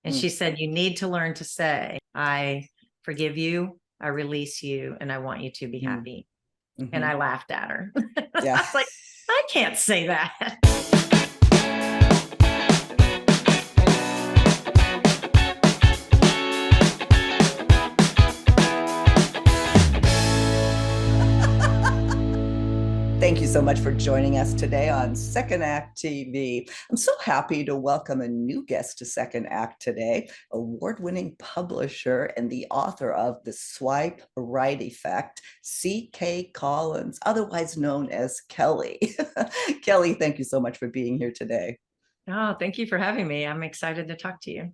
And she said, you need to learn to say, I forgive you, I release you, and I want you to be happy. And I laughed at her. Yeah. I was like, I can't say that. Thank you so much for joining us today on Second Act TV. I'm so happy to welcome a new guest to Second Act today, award-winning publisher and the author of The Swipe Right Effect, C.K. Collins, otherwise known as Kelly. Kelly, thank you so much for being here today. Oh, thank you for having me. I'm excited to talk to you.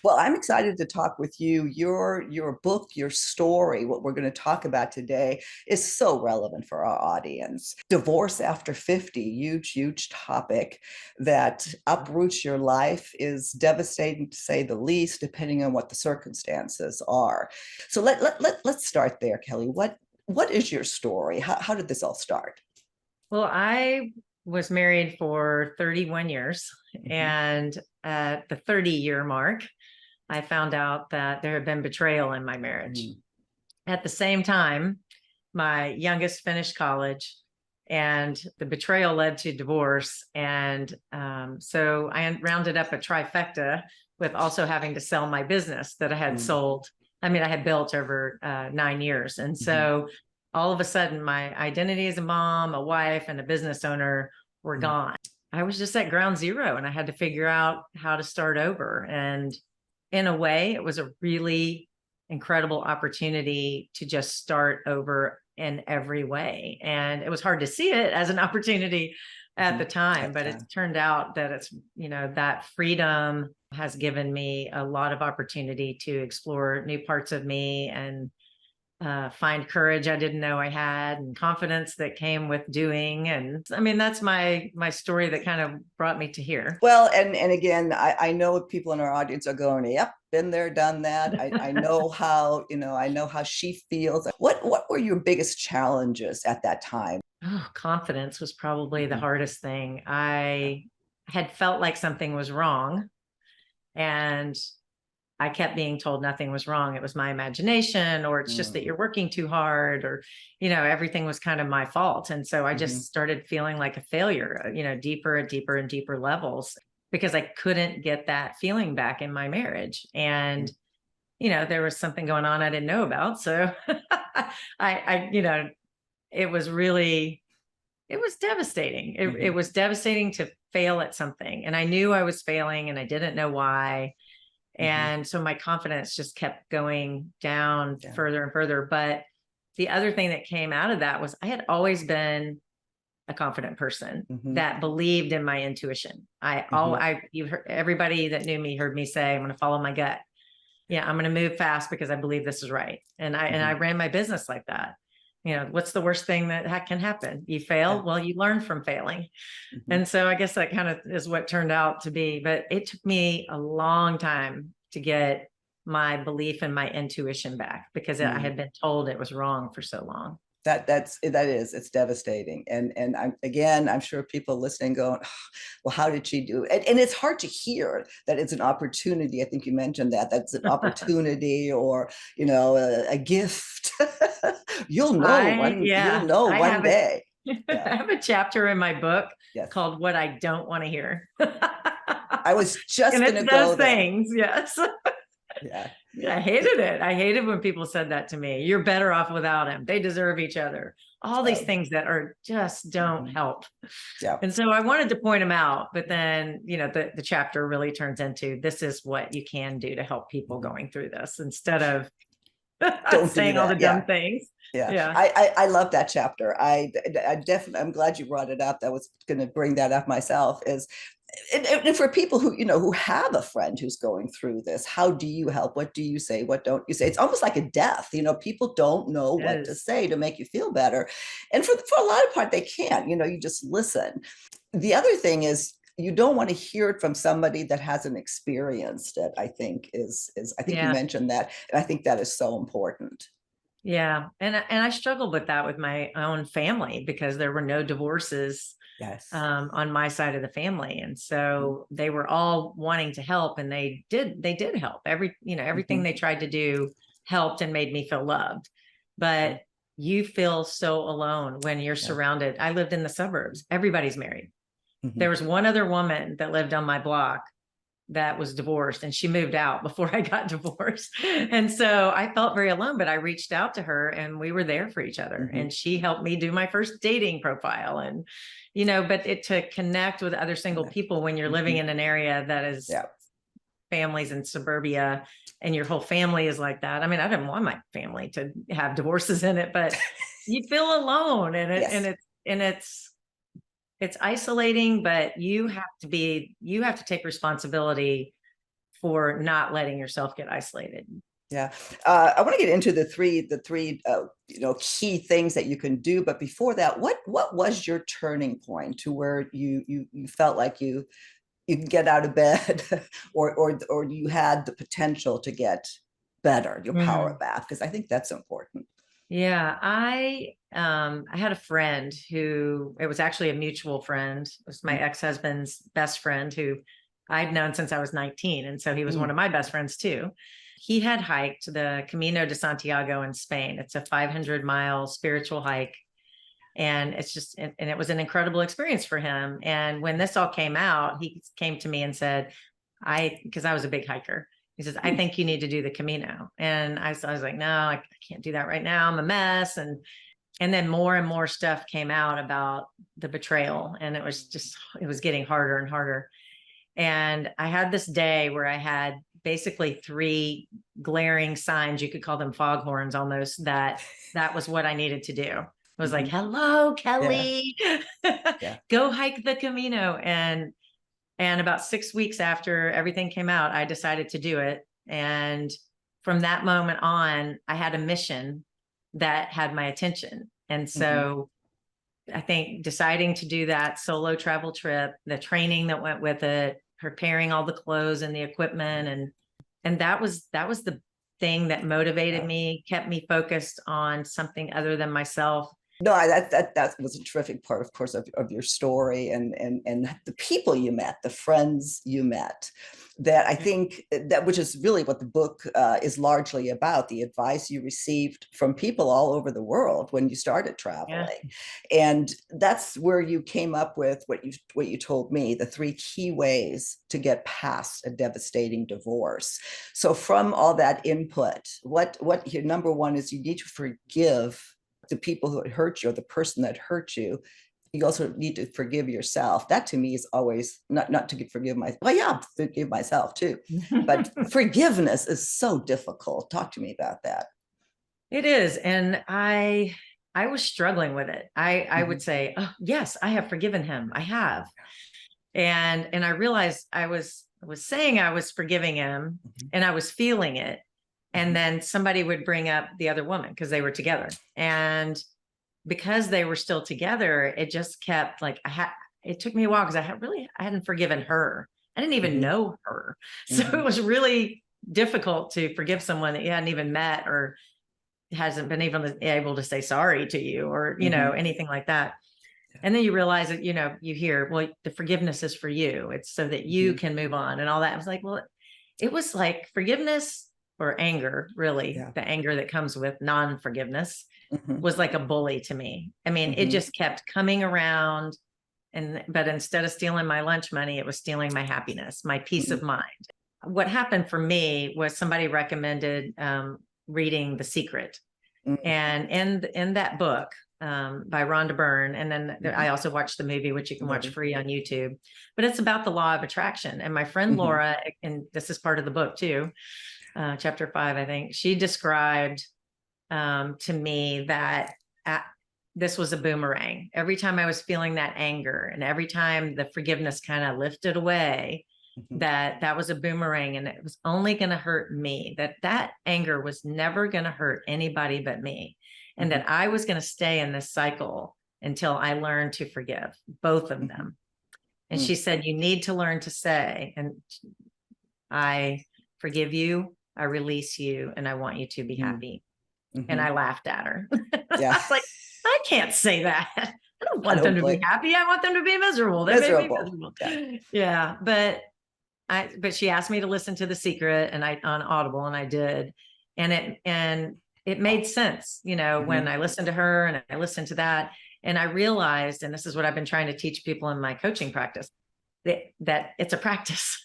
Well, I'm excited to talk with you. Your book, your story, what we're going to talk about today is so relevant for our audience. Divorce after 50, huge topic that uproots your life, is devastating to say the least, depending on what the circumstances are. So let's start there, Kelly. What is your story? How did this all start? Well, I was married for 31 years, and at the 30-year mark, I found out that there had been betrayal in my marriage. At the same time, my youngest finished college, and the betrayal led to divorce. And so I rounded up a trifecta with also having to sell my business that I had sold. I mean, I had built over 9 years. And so all of a sudden, my identity as a mom, a wife, and a business owner were gone. I was just at ground zero, and I had to figure out how to start over. And in a way, it was a really incredible opportunity to just start over in every way. And it was hard to see it as an opportunity at the time, but it turned out that it's, that freedom has given me a lot of opportunity to explore new parts of me and find courage I didn't know I had, and confidence that came with doing. And I mean, that's my story that kind of brought me to here. Well, and again, I know people in our audience are going, yep, been there, done that. I know how, I know how she feels. What were your biggest challenges at that time? Oh, confidence was probably the hardest thing. I had felt like something was wrong, and I kept being told nothing was wrong. It was my imagination, or it's just that you're working too hard, or, everything was kind of my fault. And so I just started feeling like a failure, deeper and deeper and deeper levels, because I couldn't get that feeling back in my marriage. And, there was something going on I didn't know about. So it was devastating. It was devastating to fail at something. And I knew I was failing, and I didn't know why. And so my confidence just kept going down further and further. But the other thing that came out of that was I had always been a confident person that believed in my intuition. You've heard, everybody that knew me heard me say, I'm going to follow my gut. Yeah, I'm going to move fast because I believe this is right. And I ran my business like that. What's the worst thing that can happen? You fail. Well, you learn from failing. And so I guess that kind of is what turned out to be. But it took me a long time to get my belief and my intuition back, because I had been told it was wrong for so long. It's devastating. And I'm sure people listening going, oh, well, how did she do it? And it's hard to hear that it's an opportunity. I think you mentioned that's an opportunity, or, a gift. You'll know one day. I have a chapter in my book called What I Don't Want to Hear. I was just going to go there. Things, yes. I hated it. I hated when people said that to me. You're better off without him. They deserve each other. All these things that are just don't help. And so I wanted to point them out, but then, the chapter really turns into, this is what you can do to help people going through this, instead of saying all the dumb things. I love that chapter. I definitely, I'm glad you brought it up. I was going to bring that up myself. And for people who have a friend who's going through this, how do you help? What do you say? What don't you say? It's almost like a death. People don't know what to say to make you feel better. And for a lot of part, they can't. You just listen. The other thing is, you don't want to hear it from somebody that hasn't experienced it. I think you mentioned that, and I think that is so important. Yeah. And I struggled with that with my own family, because there were no divorces Yes. on my side of the family. And so they were all wanting to help, and they did help. Everything Mhm. they tried to do helped and made me feel loved. But you feel so alone when you're Yeah. surrounded. I lived in the suburbs. Everybody's married. There Mhm. was one other woman that lived on my block that was divorced, and she moved out before I got divorced. And so I felt very alone, but I reached out to her and we were there for each other. Mhm. And she helped me do my first dating profile. And, but to connect with other single people when you're living Mhm. in an area that is Yeah. families in suburbia and your whole family is like that. I mean, I didn't want my family to have divorces in it, but you feel alone, and Yes. it's isolating, but you have to take responsibility for not letting yourself get isolated. Yeah. I want to get into the three key things that you can do. But before that, what was your turning point to where you felt like you could get out of bed, or you had the potential to get better, your power Mhm. back? Because I think that's important. Yeah, I had a friend who, it was actually a mutual friend. It was my ex-husband's best friend who I'd known since I was 19. And so he was one Mm. of my best friends too. He had hiked the Camino de Santiago in Spain. It's a 500-mile spiritual hike. And and it was an incredible experience for him. And when this all came out, he came to me and said, because I was a big hiker. He says, I Mm. think you need to do the Camino. And I was like, no, I can't do that right now. I'm a mess. And then more and more stuff came out about the betrayal. And it was getting harder and harder. And I had this day where I had basically three glaring signs, you could call them foghorns almost, that was what I needed to do. I was like, Mhm. hello, Yeah. Kelly, Yeah. go hike the Camino. And about 6 weeks after everything came out, I decided to do it. And from that moment on, I had a mission that had my attention. And Mhm. so I think deciding to do that solo travel trip, the training that went with it, preparing all the clothes and the equipment, and that was the thing that motivated Yeah. me, kept me focused on something other than myself. No, that was a terrific part, of course, of your story, and the people you met, the friends you met. That I think that, which is really what the book is largely about, the advice you received from people all over the world when you started Yeah. traveling, and that's where you came up with what you told me, the three key ways to get past a devastating divorce. So from all that input, what your number one is, you need to forgive the people who had hurt you, or the person that hurt you. You also need to forgive yourself. That to me is always not to forgive myself. Well, yeah, forgive myself too. But forgiveness is so difficult. Talk to me about that. It is. And I was struggling with it. I would Mhm. say, oh, yes, I have forgiven him. I have. And I realized I was saying I was forgiving him, Mhm. and I was feeling it. And Mhm. then somebody would bring up the other woman because they were together. And because they were still together, it just kept like, it took me a while because I hadn't forgiven her. I didn't even Mhm. know her. So it Mhm. was really difficult to forgive someone that you hadn't even met, or hasn't been even able to say sorry to you, or, Mhm. anything like that. And then you realize that, you hear, well, the forgiveness is for you. It's so that you Mhm. can move on and all that. I was like, well, it was like forgiveness or anger, really, Yeah. the anger that comes with non-forgiveness Mhm. was like a bully to me. I mean, it Mhm. just kept coming around. But instead of stealing my lunch money, it was stealing my happiness, my peace of Mhm. mind. What happened for me was somebody recommended reading The Secret. Mhm. And in that book, by Rhonda Byrne, and then I Mhm. also watched the movie, which you can watch Movie. free on YouTube. But it's about the law of attraction. And my friend Mhm. Laura, and this is part of the book too, chapter 5, I think, she described to me that at, this was a boomerang. Every time I was feeling that anger, and every time the forgiveness kind of lifted away, Mhm. that was a boomerang, and it was only going to hurt me. That anger was never going to hurt anybody but me, and Mhm. that I was going to stay in this cycle until I learned to forgive both of Mhm. them. And Mhm. she said, you need to learn to say, and I forgive you, I release you, and I want you to be Mhm. happy. And I Mhm. laughed at her. I Yeah. was like, I can't say that. I don't I want them don't to be blame. happy. I want them to be miserable. They make me Miserable. miserable. Yeah. Yeah. But she asked me to listen to The Secret and on Audible, and I did. And it made sense, when I listened to her and I listened to that, and I realized, and this is what I've been trying to teach people in my coaching practice, that it's a practice.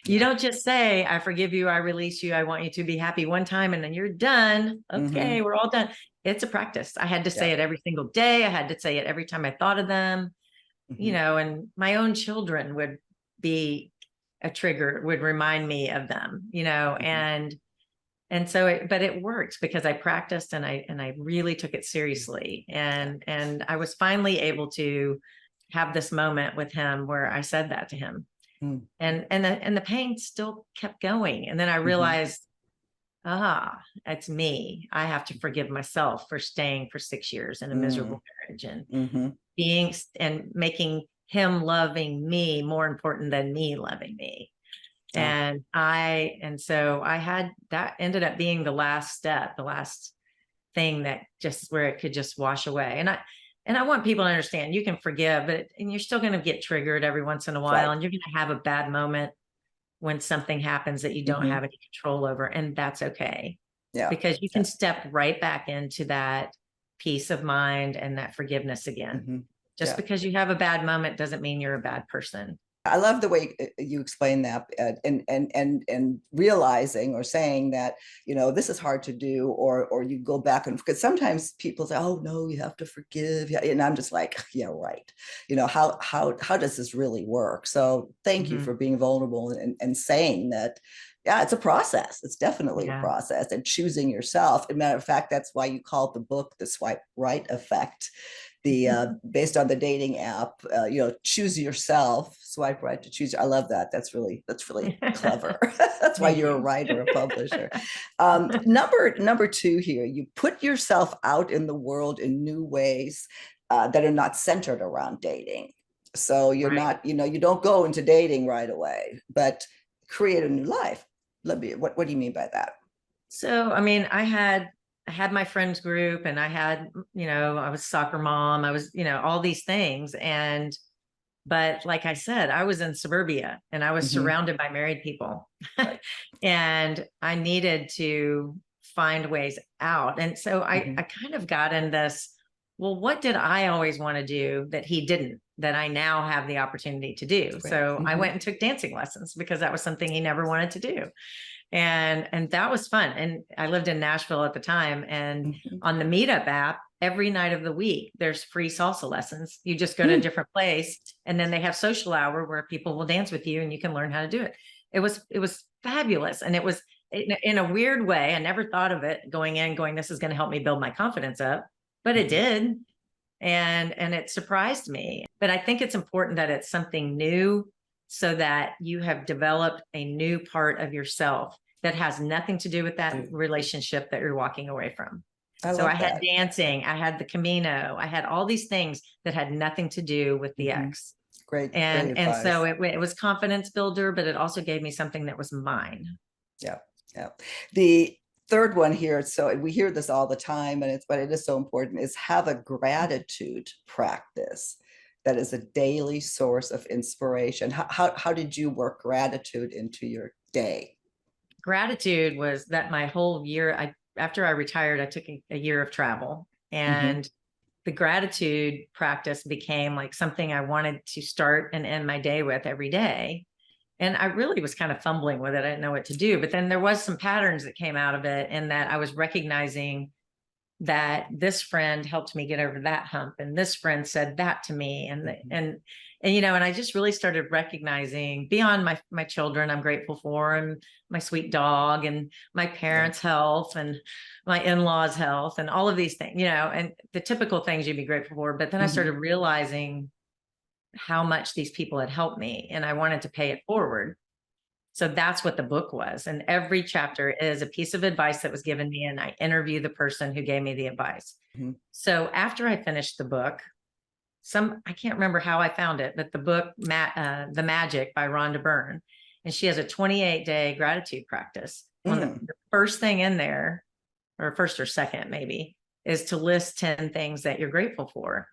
You don't just say, I forgive you, I release you, I want you to be happy one time, and then you're done. Okay, we're all done. It's a practice. I had to say it every single day. I had to say it every time I thought of them, and my own children would be a trigger, would remind me of them, and so but it worked because I practiced and I really took it seriously. And I was finally able to have this moment with him where I said that to him. And the pain still kept going. And then I realized, it's me. I have to forgive myself for staying for 6 years in a miserable marriage and making him loving me more important than me loving me. And so I had, that ended up being the last step, the last thing that just where it could just wash away. And I want people to understand you can forgive, and you're still going to get triggered every once in a while. And you're going to have a bad moment when something happens that you don't have any control over. And that's okay. Yeah. Because you can step right back into that peace of mind and that forgiveness again. Just because you have a bad moment doesn't mean you're a bad person. I love the way you explain that, and realizing or saying that, this is hard to do, or you go back, and because sometimes people say, oh no, you have to forgive. Yeah. And I'm just like, yeah, right. How does this really work? So thank you for being vulnerable and saying that. Yeah, it's a process. It's definitely a process, and choosing yourself. As a matter of fact, that's why you called the book The Swipe Right Effect. Based on the dating app, choose yourself, swipe right to choose. I love that. That's really clever. That's why you're a writer, a publisher. Number two here, you put yourself out in the world in new ways that are not centered around dating. So you're not, you don't go into dating right away, but create a new life. What do you mean by that? So, I mean, I had my friends group, and I had, I was soccer mom. I was, all these things. But like I said, I was in suburbia and I was surrounded by married people. And I needed to find ways out. And so I kind of got in this, well, what did I always want to do that he didn't, that I now have the opportunity to do? So I went and took dancing lessons because that was something he never wanted to do. And that was fun. And I lived in Nashville at the time, and on the Meetup app, every night of the week, there's free salsa lessons. You just go to a different place, and then they have social hour where people will dance with you and you can learn how to do it. It was fabulous. And it was in a weird way. I never thought of it going, this is going to help me build my confidence up, but it did. And it surprised me. But I think it's important that it's something new, so that you have developed a new part of yourself that has nothing to do with that relationship that you're walking away from. So I had dancing, I had the Camino, I had all these things that had nothing to do with the ex. Great. And so it was confidence builder, but it also gave me something that was mine. Yeah. Yeah. The third one here, so we hear this all the time, but it is so important, is have a gratitude practice that is a daily source of inspiration. How did you work gratitude into your day? Gratitude was that my whole year, after I retired, I took a year of travel, and the gratitude practice became like something I wanted to start and end my day with every day. And I really was kind of fumbling with it. I didn't know what to do, but then there was some patterns that came out of it, and that I was recognizing that this friend helped me get over that hump, and this friend said that to me, and I just really started recognizing beyond my children, I'm grateful for, and my sweet dog, and my parents' health, and my in-laws' health, and all of these things, and the typical things you'd be grateful for. But then I started realizing how much these people had helped me, and I wanted to pay it forward. So that's what the book was. And every chapter is a piece of advice that was given me, and I interview the person who gave me the advice. So after I finished the book, I can't remember how I found it, but the book, The Magic by Rhonda Byrne, and she has a 28-day gratitude practice. The first thing in there, or first or second maybe, is to list 10 things that you're grateful for.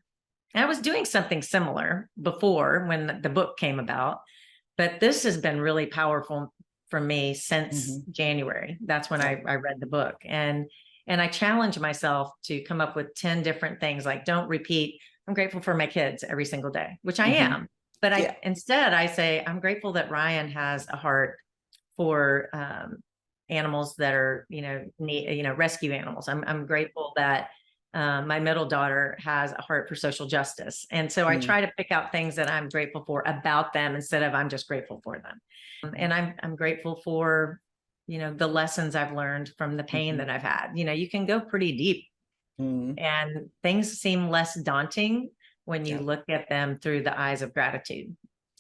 I was doing something similar before when the book came about, but this has been really powerful for me since January. That's when I read the book. And I challenge myself to come up with 10 different things, like don't repeat, I'm grateful for my kids every single day, which I am. But instead I say, I'm grateful that Ryan has a heart for animals that are, rescue animals. I'm grateful that my middle daughter has a heart for social justice. And so I try to pick out things that I'm grateful for about them instead of I'm just grateful for them. And I'm grateful for, the lessons I've learned from the pain that I've had. You can go pretty deep and things seem less daunting when you look at them through the eyes of gratitude.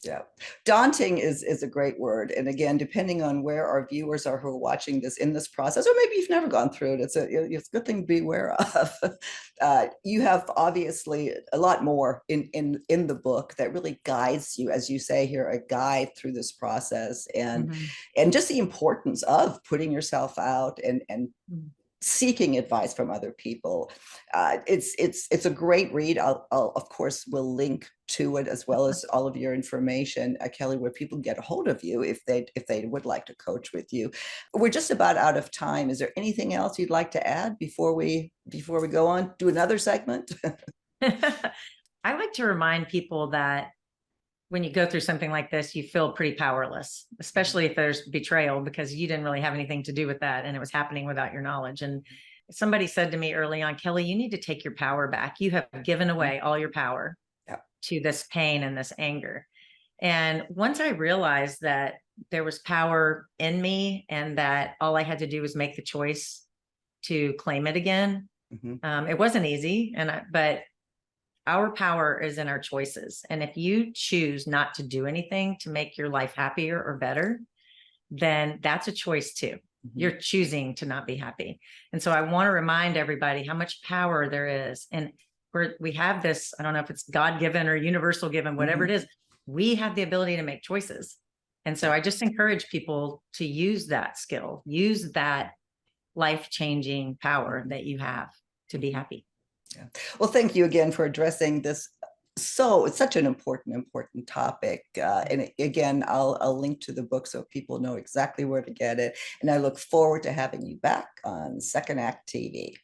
Yeah. Daunting is a great word. And again, depending on where our viewers are who are watching this in this process, or maybe you've never gone through it, it's a good thing to be aware of. You have obviously a lot more in the book that really guides you, as you say here, a guide through this process, and just the importance of putting yourself out and seeking advice from other people. It's a great read. I'll of course will link to it, as well as all of your information, Kelly, where people get a hold of you if they would like to coach with you. We're just about out of time. Is there anything else you'd like to add before we go on do another segment? I like to remind people that when you go through something like this, you feel pretty powerless, especially if there's betrayal, because you didn't really have anything to do with that and it was happening without your knowledge. And somebody said to me early on, Kelly, you need to take your power back. You have given away all your power to this pain and this anger. And once I realized that there was power in me and that all I had to do was make the choice to claim it again, it wasn't easy. But our power is in our choices. And if you choose not to do anything to make your life happier or better, then that's a choice too. You're choosing to not be happy. And so I want to remind everybody how much power there is. And we have this, I don't know if it's God-given or universal given, whatever it is, we have the ability to make choices. And so I just encourage people to use that skill, use that life-changing power that you have to be happy. Yeah. Well, thank you again for addressing this. So it's such an important topic. And again, I'll link to the book so people know exactly where to get it. And I look forward to having you back on Second Act TV.